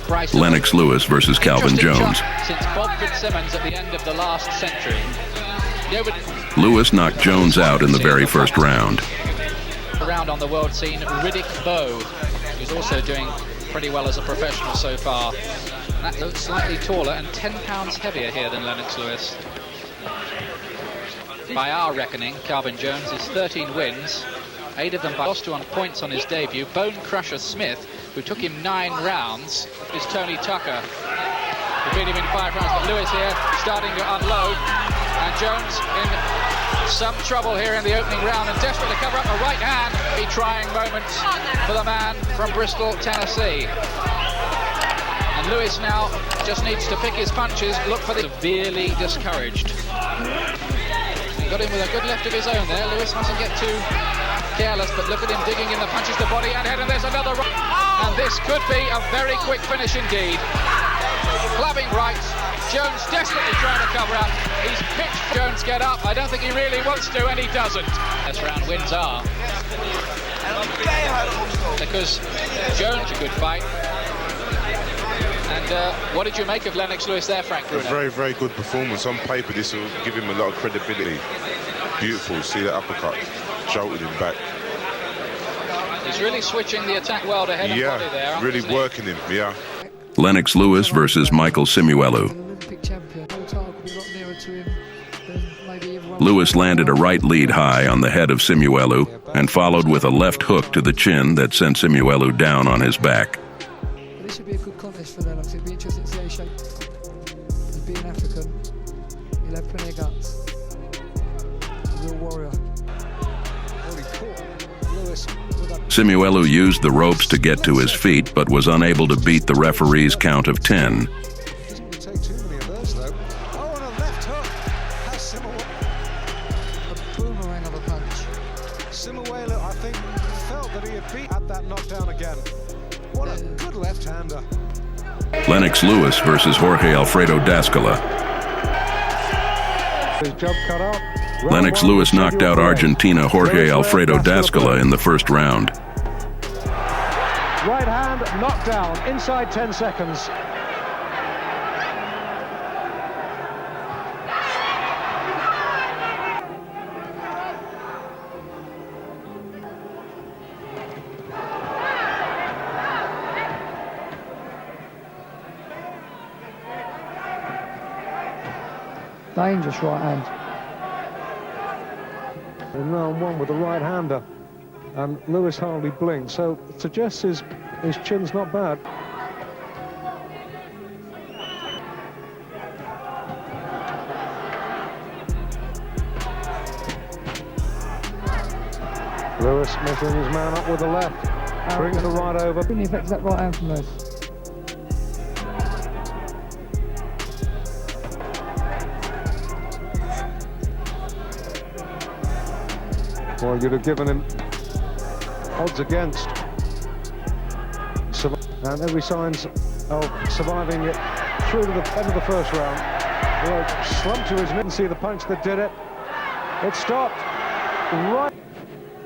world price. Lennox Lewis versus Calvin Jones. Since Bob Fitzsimmons at the end of the last century. Lewis knocked Jones out in the very first round. Around on the world scene, Riddick Bowe, who's also doing pretty well as a professional so far. And that looks slightly taller and 10 pounds heavier here than Lennox Lewis. By our reckoning, Calvin Jones is 13 wins, 8 of them by lost to on points on his debut. Bone Crusher Smith, who took him 9 rounds, is Tony Tucker, who beat him in 5 rounds. But Lewis here starting to unload, and Jones in some trouble here in the opening round and desperately cover up a right hand. A trying moment for the man from Bristol, Tennessee. And Lewis now just needs to pick his punches, look for the severely discouraged. He got in with a good left of his own there. Lewis mustn't get too careless, but look at him digging in the punches to body and head, and there's another right. And this could be a very quick finish indeed. Clubbing right. Jones desperately trying to cover up. He's pitched Jones get up. I don't think he really wants to, and he doesn't. This round wins are. Because Jones a good fight. And what did you make of Lennox Lewis there, Frank Bruno? A very, very good performance. On paper, this will give him a lot of credibility. Beautiful. See that uppercut. Jolted him back. He's really switching the attack well to head and body there. Yeah, really working him, yeah. Lennox Lewis versus Michael Simuwelu. Lewis landed a right lead high on the head of Simuwelu and followed with a left hook to the chin that sent Simuwelu down on his back. This should be a good contest for Lennox. It'd be interesting to see how he shapes. He's being African. He'll have plenty of guts. A real warrior. Simuwelu used the ropes to get to his feet, but was unable to beat the referee's count of 10. Doesn't take too many of those, though. Oh, and a left hook. Has Simuwelu. A boomerang of a punch. Simuwelu, I think, felt that he had beat at that knockdown again. What a good left-hander. Lennox Lewis versus Jorge Alfredo Dascola. His job cut out. Lennox Lewis knocked out Argentina Jorge Alfredo Dascola in the first round. Right hand, knockdown, inside 10 seconds. Dangerous right hand. In round 1 with the right-hander, and Lewis hardly blinked, so it suggests his chin's not bad. Lewis measuring his man up with the left, brings the right over. Really affects that right hand from Lewis. Well, you'd have given him odds against, and every signs of surviving it through to the end of the first round. Well, slumped to his knee and see the punch that did it. It stopped right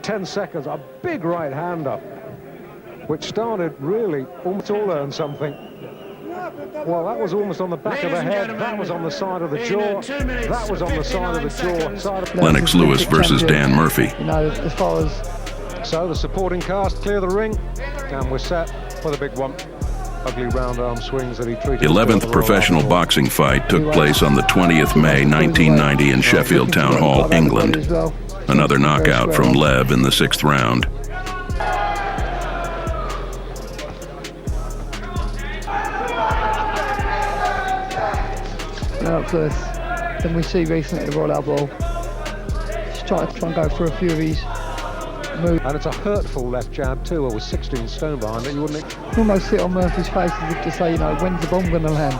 10 seconds. A big right hander, which started really almost all earned something. Well, that was almost on the back of the head, that was on the side of the jaw, that was on the side of the jaw. Lennox Lewis versus Dan Murphy. You know, as far as... So the supporting cast clear the ring, and we're set for the big one. Ugly round arm swings that he treated. 11th professional boxing fight took place on the 20th May 1990 in Sheffield Town Hall, England. Another knockout from Lev in the 6th round. Lennox Lewis, than we see recently at the Royal Albert. Just try and go for a few of these moves. And it's a hurtful left jab too. With 16 stone behind it, you wouldn't. You almost sit on Murphy's face as if to say, you know, when's the bomb going to land?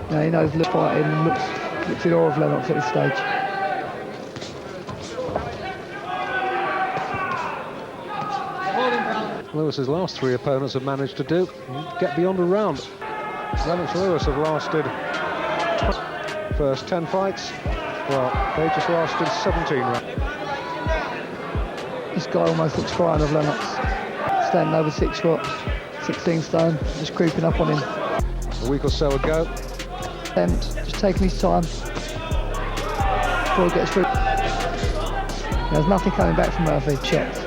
You know, he knows lip fighting and looks in awe of Lennox at this stage. Lewis's last 3 opponents have managed to do get beyond a round. Lennox Lewis have lasted first 10 fights. Well, they just lasted 17 rounds. This guy almost looks fine of Lennox. standing over 6 foot, 16 stone, just creeping up on him. A week or so ago. Just taking his time before he gets through. There's nothing coming back from Murphy. Shots.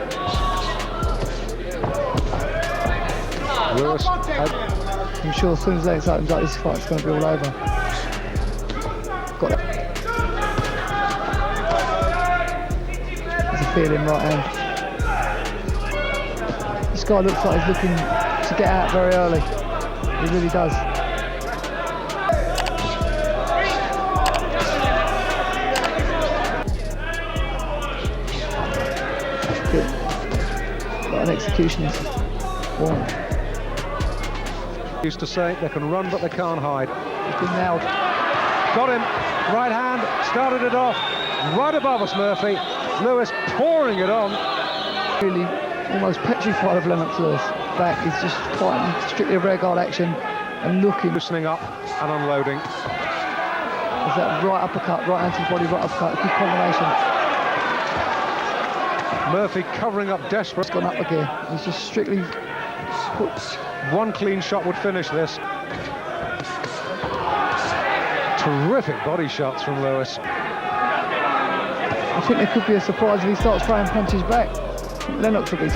Lewis. I'm sure as soon as Lennox opens up, this fight's going to be all over. Got it. There's a feeling right hand. This guy looks like he's looking to get out very early. He really does. Good. Got an executionist. One. Used to say they can run but they can't hide. He's been nailed. Got him. Right hand. Started it off. Right above us, Murphy. Lewis pouring it on. Really almost petrified of Lennox Lewis. Back is just fighting strictly a rear guard action and looking. Loosening up and unloading. There's that right uppercut, right hand to the body, right uppercut. Good combination. Murphy covering up desperate. He's gone up again. He's just strictly put. One clean shot would finish this. Terrific body shots from Lewis. I think there could be a surprise if he starts throwing punches back. Lennox will be.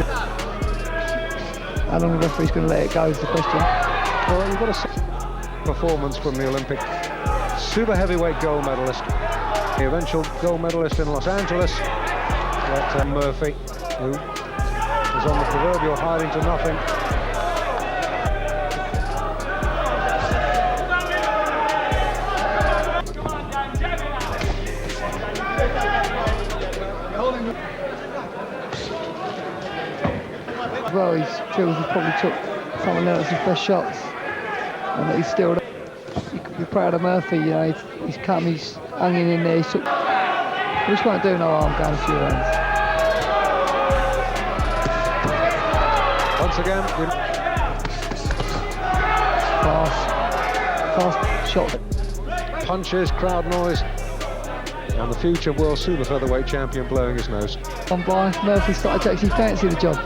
How long the referee's going to let it go is the question. Well, you've got a performance from the Olympic super heavyweight gold medalist, the eventual gold medalist in Los Angeles, but Murphy, who was on the proverbial hiding to nothing. Well, he feels he probably took some of Lennox's best shots and that he's still. You could be proud of Murphy, you know, he's come, he's hanging in there, he just won't do no harm going a few rounds. Once again, Fast shot. Punches, crowd noise, and the future world super featherweight champion blowing his nose. On by, Murphy started to actually fancy the job.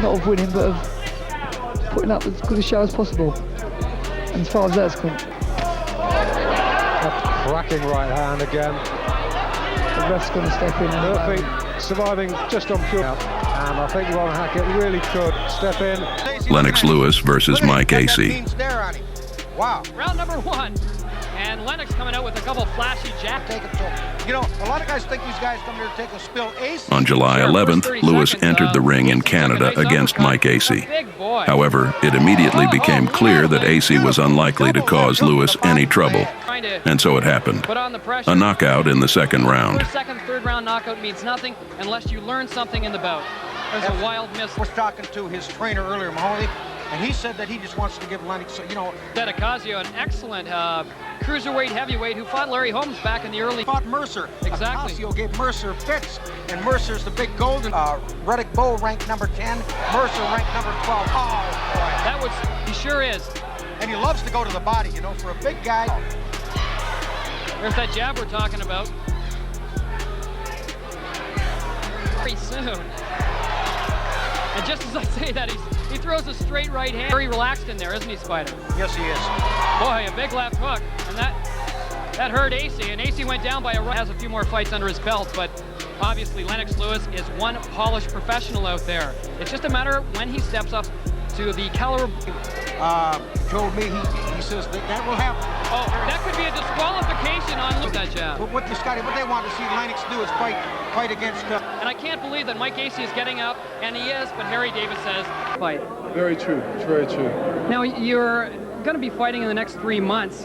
Not of winning, but of putting up as good a show as possible. And as far as that's concerned, A cracking right hand again. the ref's going to step in. Murphy surviving just on pure. And I think Ron Hackett really could step in. Lennox Lewis versus Mike Acey. Wow. Round number 1, and Lennox coming out with a couple flashy jab. You know, a lot of guys think these guys come here to take a spill. Ace. On July 11th, Lewis entered the ring in Canada against Mike Acey. However, it immediately became clear that Acey was unlikely to cause Lewis any trouble. And so it happened. A knockout in the second round. First, second, third round knockout means nothing unless you learn something in the bout. There's a wild miss. I was talking to his trainer earlier, Mahoney, and he said that he just wants to give Lennox, you know. Ocasio, an excellent cruiserweight heavyweight who fought Larry Holmes back in the early. Fought Mercer. Exactly. Ocasio gave Mercer fits, and Mercer's the big golden. Reddick Bowe ranked number 10, Mercer ranked number 12. Oh, boy. That was, he sure is. And he loves to go to the body, you know, for a big guy. There's that jab we're talking about. Very soon. And just as I say that, he throws a straight right hand. Very relaxed in there, isn't he, Spider? Yes, he is. Boy, a big left hook, and that hurt Acey, and Acey went down by a right. Has a few more fights under his belt, but obviously Lennox Lewis is one polished professional out there. It's just a matter of when he steps up to the caliber. Told me he says that will happen. Oh, that could be a disqualification on that jab. But what they want to see Lennox do is fight against. And I can't believe that Mike Acey is getting up, and he is, but Harry Davis says fight. Very true. It's very true. Now you're going to be fighting in the next 3 months.